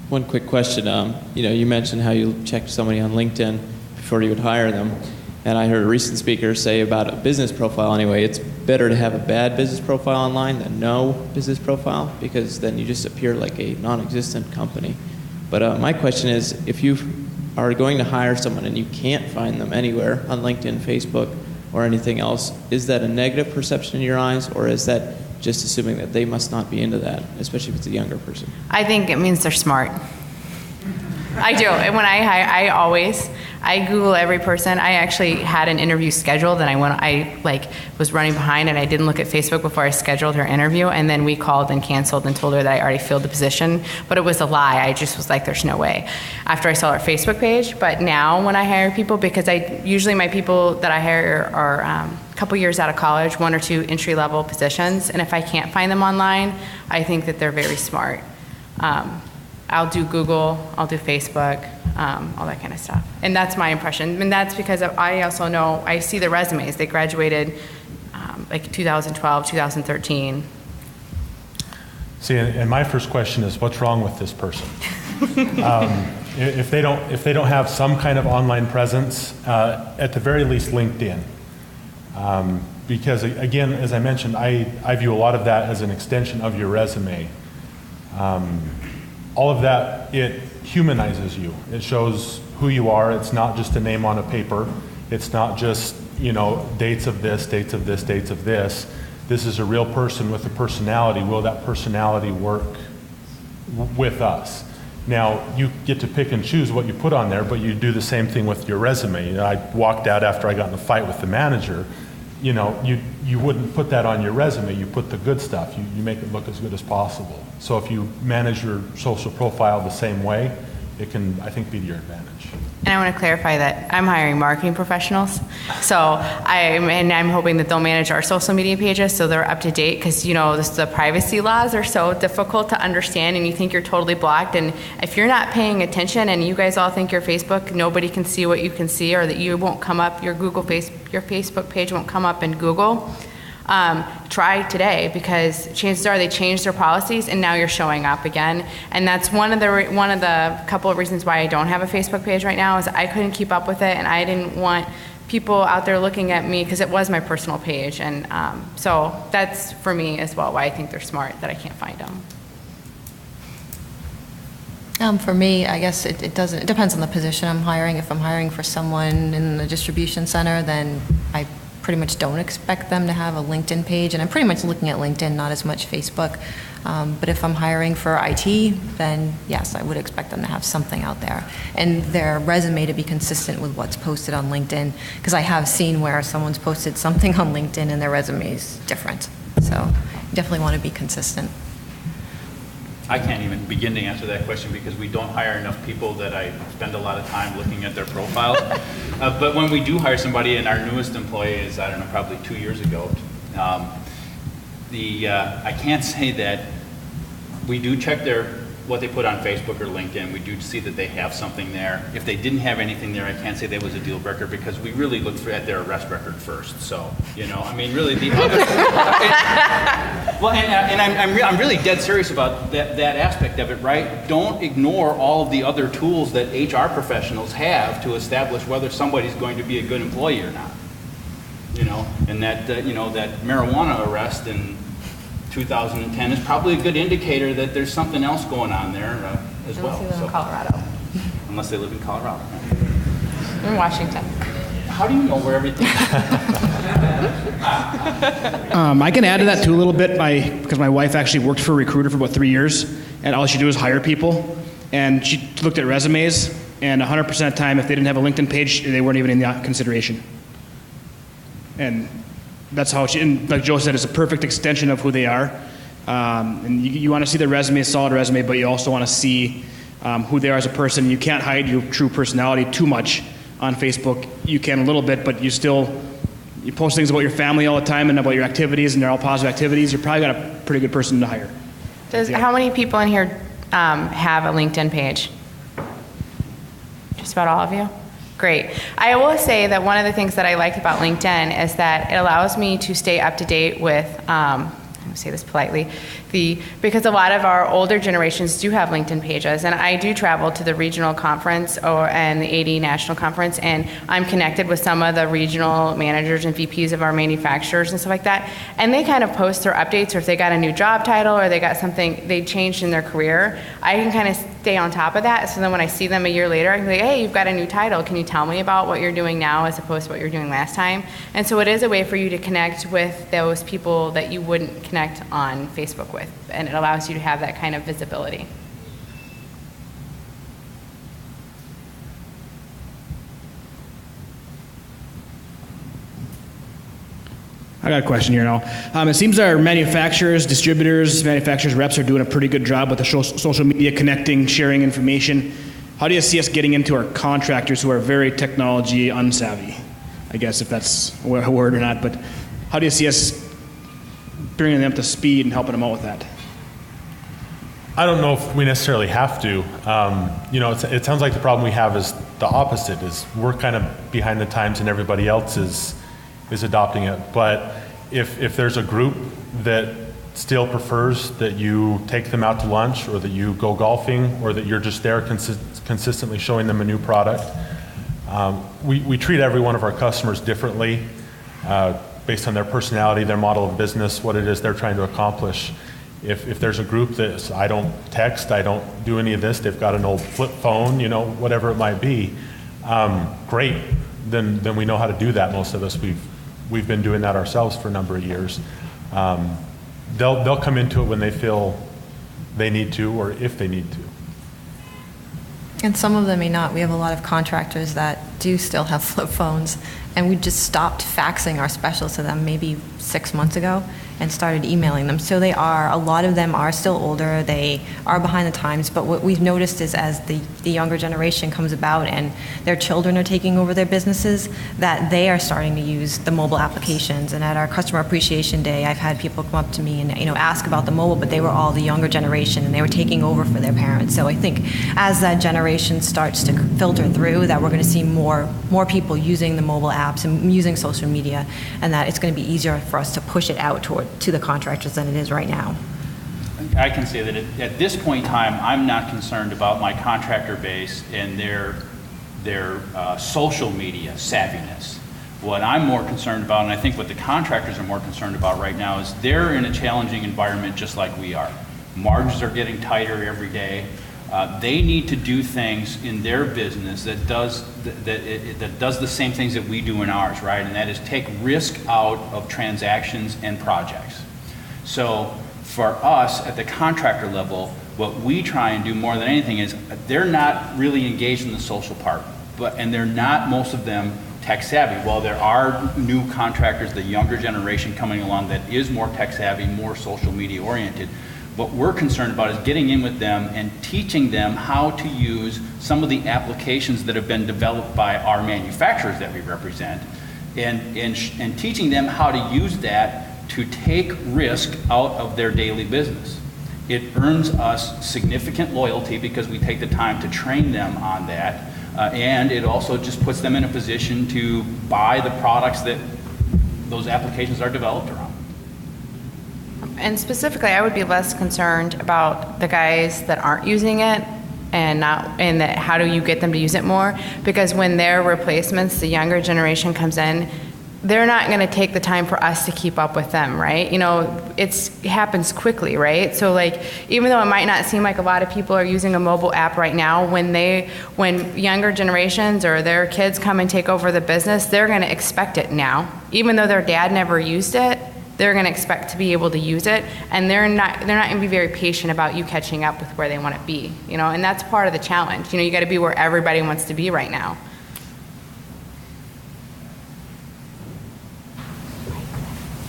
One quick question. You mentioned how you checked somebody on LinkedIn before you would hire them. And I heard a recent speaker say about a business profile anyway, it's better to have a bad business profile online than no business profile, because then you just appear like a non-existent company. But my question is, if you are going to hire someone and you can't find them anywhere on LinkedIn, Facebook, or anything else, is that a negative perception in your eyes, or is that just assuming that they must not be into that, especially if it's a younger person? I think it means they're smart. I do. And when I hire, I Google every person. I actually had an interview scheduled, and I was running behind, and I didn't look at Facebook before I scheduled her interview, and then we called and canceled and told her that I already filled the position, but it was a lie. I just was like, there's no way, after I saw her Facebook page. But now when I hire people, because usually my people that I hire are a couple years out of college, 1 or 2 entry-level positions, and if I can't find them online, I think that they're very smart. I'll do Google, I'll do Facebook, all that kind of stuff. And that's my impression. And that's because I also know, I see the resumes. They graduated 2012, 2013. See, and my first question is, what's wrong with this person? If they don't have some kind of online presence, at the very least LinkedIn. Because again, as I mentioned, I view a lot of that as an extension of your resume. All of that, it humanizes you. It shows who you are. It's not just a name on a paper. It's not just, dates of this, dates of this, dates of this. This is a real person with a personality. Will that personality work with us? Now, you get to pick and choose what you put on there, but you do the same thing with your resume. I walked out after I got in a fight with the manager. You wouldn't put that on your resume. You put the good stuff. You make it look as good as possible. So if you manage your social profile the same way, it can, I think, be to your advantage. And I want to clarify that I'm hiring marketing professionals. So I'm hoping that they'll manage our social media pages so they're up to date, because the privacy laws are so difficult to understand, and you think you're totally blocked. And if you're not paying attention and you guys all think your Facebook, nobody can see what you can see, or that you won't come up, your Facebook page won't come up in Google, try today, because chances are they changed their policies and now you're showing up again. And that's one of the couple of reasons why I don't have a Facebook page right now, is I couldn't keep up with it, and I didn't want people out there looking at me, because it was my personal page. And so that's for me as well why I think they're smart that I can't find them. For me, I guess it depends on the position I'm hiring. If I'm hiring for someone in the distribution center, then I pretty much don't expect them to have a LinkedIn page, and I'm pretty much looking at LinkedIn, not as much Facebook. But if I'm hiring for IT, then yes, I would expect them to have something out there, and their resume to be consistent with what's posted on LinkedIn, because I have seen where someone's posted something on LinkedIn and their resume is different. So you definitely want to be consistent. I can't even begin to answer that question, because we don't hire enough people that I spend a lot of time looking at their profiles. But when we do hire somebody, and our newest employee is, I don't know, probably 2 years ago, I can't say that we do check what they put on Facebook or LinkedIn. We do see that they have something there. If they didn't have anything there, I can't say that was a deal breaker, because we really look at their arrest record first. So, really the other. Well, and I'm really dead serious about that aspect of it, right? Don't ignore all of the other tools that HR professionals have to establish whether somebody's going to be a good employee or not. And that that marijuana arrest in 2010 is probably a good indicator that there's something else going on there as well. Unless they live in Colorado. Unless they live in Colorado. In Washington. How do you know where everything is? I can add to that too a little bit, because my wife actually worked for a recruiter for about 3 years, and all she do is hire people, and she looked at resumes, and 100% of the time, if they didn't have a LinkedIn page, they weren't even in the consideration. And that's how and like Joe said, it's a perfect extension of who they are. And you want to see their resume, a solid resume, but you also want to see who they are as a person. You can't hide your true personality too much on Facebook. You can a little bit, but you post things about your family all the time and about your activities, and they're all positive activities. You're probably got a pretty good person to hire. How many people in here have a LinkedIn page? Just about all of you? Great. I will say that one of the things that I like about LinkedIn is that it allows me to stay up to date with say this politely, because a lot of our older generations do have LinkedIn pages, and I do travel to the regional conference and the AD national conference, and I'm connected with some of the regional managers and VPs of our manufacturers and stuff like that, and they kind of post their updates, or if they got a new job title or they got something they changed in their career, I can kind of stay on top of that. So then when I see them a year later, I can be like, hey, you've got a new title. Can you tell me about what you're doing now as opposed to what you're doing last time? And so it is a way for you to connect with those people that you wouldn't connect on Facebook with, and it allows you to have that kind of visibility. I got a question here now. It seems our manufacturers, distributors, manufacturers, reps are doing a pretty good job with the social media, connecting, sharing information. How do you see us getting into our contractors who are very technology unsavvy? I guess if that's a word or not, but how do you see us bringing them up to speed and helping them out with that? I don't know if we necessarily have to. It sounds like the problem we have is the opposite, is we're kind of behind the times and everybody else is adopting it. But if there's a group that still prefers that you take them out to lunch, or that you go golfing, or that you're just there consistently showing them a new product, we treat every one of our customers differently based on their personality, their model of business, what it is they're trying to accomplish. If there's a group that I don't text, I don't do any of this, they've got an old flip phone, whatever it might be, great. Then we know how to do that. Most of us, we've been doing that ourselves for a number of years. They'll come into it when they feel they need to, or if they need to. And some of them may not. We have a lot of contractors that do still have flip phones, and we just stopped faxing our specials to them maybe 6 months ago and started emailing them. So a lot of them are still older, they are behind the times, but what we've noticed is as the younger generation comes about and their children are taking over their businesses, that they are starting to use the mobile applications. And at our Customer Appreciation Day, I've had people come up to me and ask about the mobile, but they were all the younger generation and they were taking over for their parents. So I think as that generation starts to filter through, that we're going to see more people using the mobile apps and using social media, and that it's going to be easier for us to push it out to the contractors than it is right now. I can say that at this point in time, I'm not concerned about my contractor base and their social media savviness. What I'm more concerned about, and I think what the contractors are more concerned about right now, is they're in a challenging environment just like we are. Margins are getting tighter every day. They need to do things in their business that does the same things that we do in ours, right? And that is take risk out of transactions and projects. So for us at the contractor level, what we try and do more than anything is they're not really engaged in the social part, and they're not, most of them, tech savvy. While there are new contractors, the younger generation coming along that is more tech savvy, more social media oriented, what we're concerned about is getting in with them and teaching them how to use some of the applications that have been developed by our manufacturers that we represent, and teaching them how to use that to take risk out of their daily business. It earns us significant loyalty because we take the time to train them on that, and it also just puts them in a position to buy the products that those applications are developed around. And specifically, I would be less concerned about the guys that aren't using it and how do you get them to use it more, because when their replacements, the younger generation comes in, they're not going to take the time for us to keep up with them, right? It happens quickly, right? So even though it might not seem like a lot of people are using a mobile app right now, when younger generations or their kids come and take over the business, they're going to expect it now. Even though their dad never used it, they're going to expect to be able to use it, and they're not going to be very patient about you catching up with where they want to be, and that's part of the challenge. You got to be where everybody wants to be right now.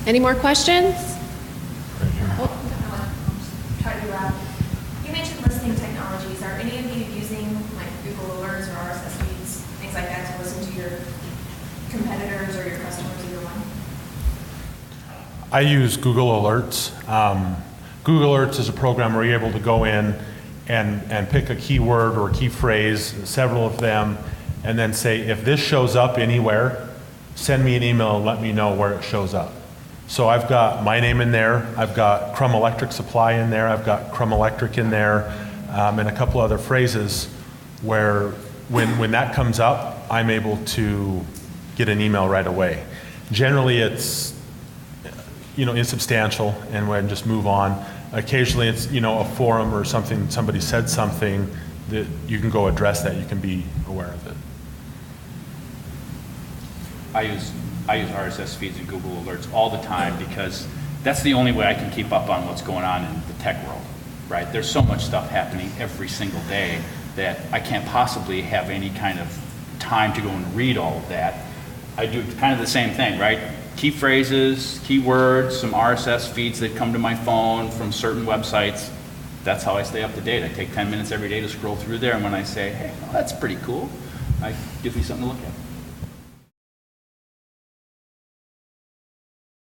Any more questions? You mentioned listening technologies. Are any of you using Google Alerts or RSS feeds, things like that, to listen to your competitors or your customers, either one? I use Google Alerts. Google Alerts is a program where you're able to go in and pick a keyword or a key phrase, several of them, and then say, if this shows up anywhere, send me an email and let me know where it shows up. So I've got my name in there, I've got Crum Electric Supply in there, I've got Crum Electric in there, and a couple other phrases where when that comes up, I'm able to get an email right away. Generally, it's, insubstantial, and we just move on. Occasionally, it's, a forum or something, somebody said something that you can go address that, you can be aware of it. I use RSS feeds and Google Alerts all the time because that's the only way I can keep up on what's going on in the tech world, right? There's so much stuff happening every single day that I can't possibly have any kind of time to go and read all of that. I do kind of the same thing, right? Key phrases, keywords, some RSS feeds that come to my phone from certain websites. That's how I stay up to date. I take 10 minutes every day to scroll through there, and when I say, hey, well, that's pretty cool, it gives me something to look at.